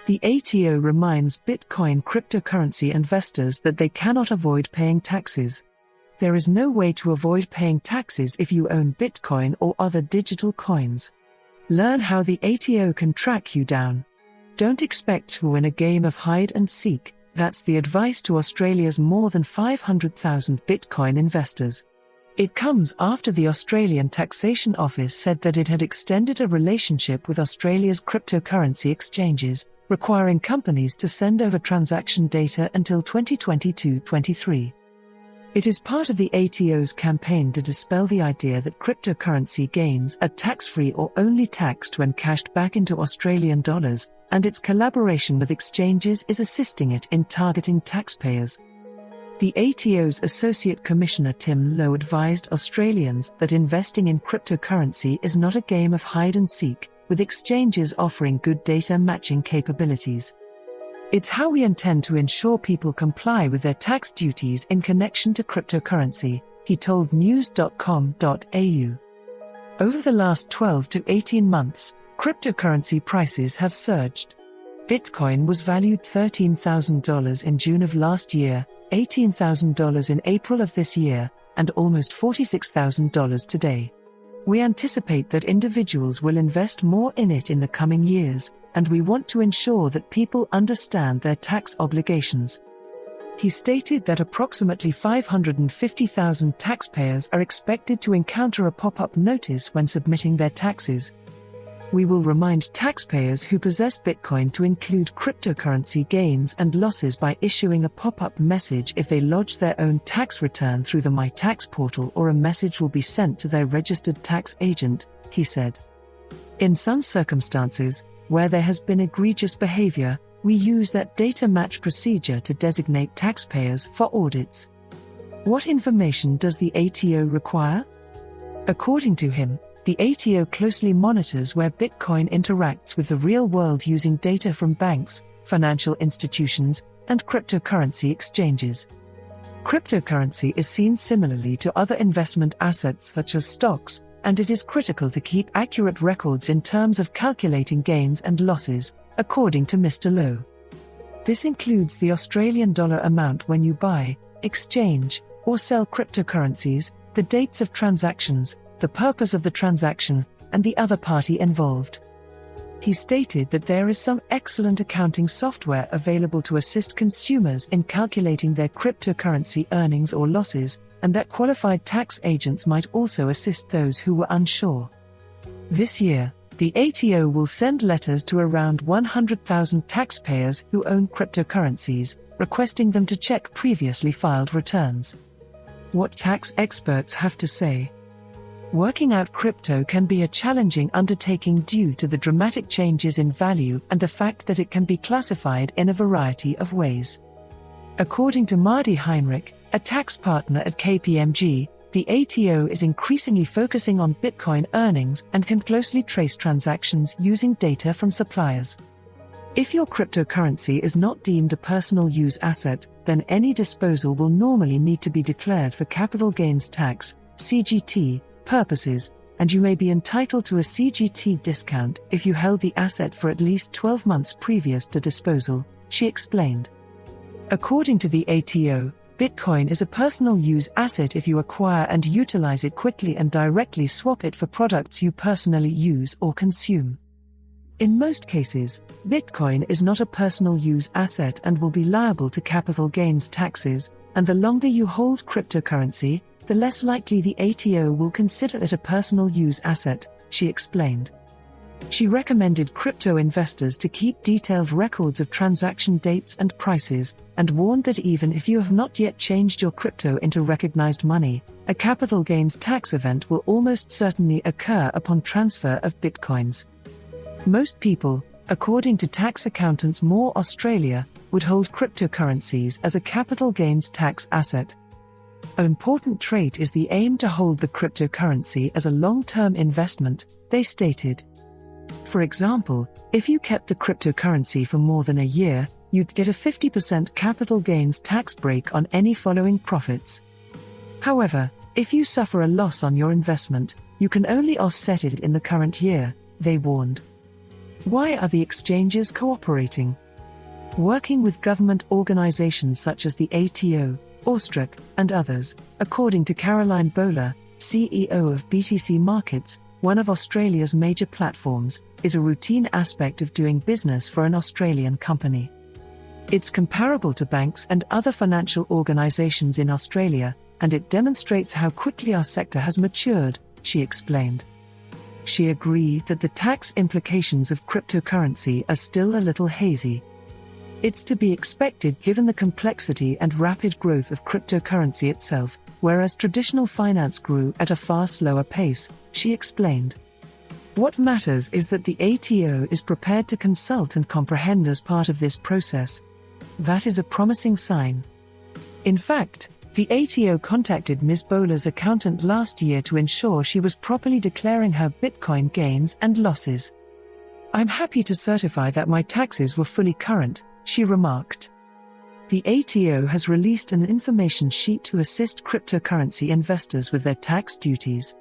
The ATO reminds Bitcoin cryptocurrency investors that they cannot avoid paying taxes. There is no way to avoid paying taxes if you own Bitcoin or other digital coins. Learn how the ATO can track you down. Don't expect to win a game of hide and seek. That's the advice to Australia's more than 500,000 Bitcoin investors. It comes after the Australian Taxation Office said that it had extended a relationship with Australia's cryptocurrency exchanges, requiring companies to send over transaction data until 2022-23. It is part of the ATO's campaign to dispel the idea that cryptocurrency gains are tax-free or only taxed when cashed back into Australian dollars, and its collaboration with exchanges is assisting it in targeting taxpayers. The ATO's Associate Commissioner Tim Lowe advised Australians that investing in cryptocurrency is not a game of hide and seek, with exchanges offering good data matching capabilities. It's how we intend to ensure people comply with their tax duties in connection to cryptocurrency, he told news.com.au. Over the last 12 to 18 months, cryptocurrency prices have surged. Bitcoin was valued $13,000 in June of last year, $18,000 in April of this year, and almost $46,000 today. We anticipate that individuals will invest more in it in the coming years, and we want to ensure that people understand their tax obligations. He stated that approximately 550,000 taxpayers are expected to encounter a pop-up notice when submitting their taxes. We will remind taxpayers who possess Bitcoin to include cryptocurrency gains and losses by issuing a pop-up message if they lodge their own tax return through the My Tax portal, or a message will be sent to their registered tax agent, he said. In some circumstances, where there has been egregious behavior, we use that data match procedure to designate taxpayers for audits. What information does the ATO require? According to him, the ATO closely monitors where Bitcoin interacts with the real world using data from banks, financial institutions, and cryptocurrency exchanges. Cryptocurrency is seen similarly to other investment assets such as stocks, and it is critical to keep accurate records in terms of calculating gains and losses, according to Mr. Lowe. This includes the Australian dollar amount when you buy, exchange, or sell cryptocurrencies, the dates of transactions, the purpose of the transaction, and the other party involved. He stated that there is some excellent accounting software available to assist consumers in calculating their cryptocurrency earnings or losses, and that qualified tax agents might also assist those who were unsure. This year, the ATO will send letters to around 100,000 taxpayers who own cryptocurrencies, requesting them to check previously filed returns. What tax experts have to say. Working out crypto can be a challenging undertaking due to the dramatic changes in value and the fact that it can be classified in a variety of ways. According to Marty Heinrich, a tax partner at KPMG, the ATO is increasingly focusing on Bitcoin earnings and can closely trace transactions using data from suppliers. If your cryptocurrency is not deemed a personal use asset, then any disposal will normally need to be declared for capital gains tax, CGT, purposes, and you may be entitled to a CGT discount if you held the asset for at least 12 months previous to disposal, she explained. According to the ATO, Bitcoin is a personal use asset if you acquire and utilize it quickly and directly swap it for products you personally use or consume. In most cases, Bitcoin is not a personal use asset and will be liable to capital gains taxes, and the longer you hold cryptocurrency, the less likely the ATO will consider it a personal use asset, she explained. She recommended crypto investors to keep detailed records of transaction dates and prices, and warned that even if you have not yet changed your crypto into recognized money, a capital gains tax event will almost certainly occur upon transfer of Bitcoins. Most people, according to tax accountants More Australia, would hold cryptocurrencies as a capital gains tax asset. An important trait is the aim to hold the cryptocurrency as a long-term investment, they stated. For example, if you kept the cryptocurrency for more than a year, you'd get a 50% capital gains tax break on any following profits. However, if you suffer a loss on your investment, you can only offset it in the current year, they warned. Why are the exchanges cooperating? Working with government organizations such as the ATO, Austrac, and others, according to Caroline Bowler, CEO of BTC Markets, one of Australia's major platforms, is a routine aspect of doing business for an Australian company. It's comparable to banks and other financial organizations in Australia, and it demonstrates how quickly our sector has matured, she explained. She agreed that the tax implications of cryptocurrency are still a little hazy. It's to be expected given the complexity and rapid growth of cryptocurrency itself, whereas traditional finance grew at a far slower pace, she explained. What matters is that the ATO is prepared to consult and comprehend as part of this process. That is a promising sign. In fact, the ATO contacted Ms. Bowler's accountant last year to ensure she was properly declaring her Bitcoin gains and losses. "I'm happy to certify that my taxes were fully current," she remarked. The ATO has released an information sheet to assist cryptocurrency investors with their tax duties.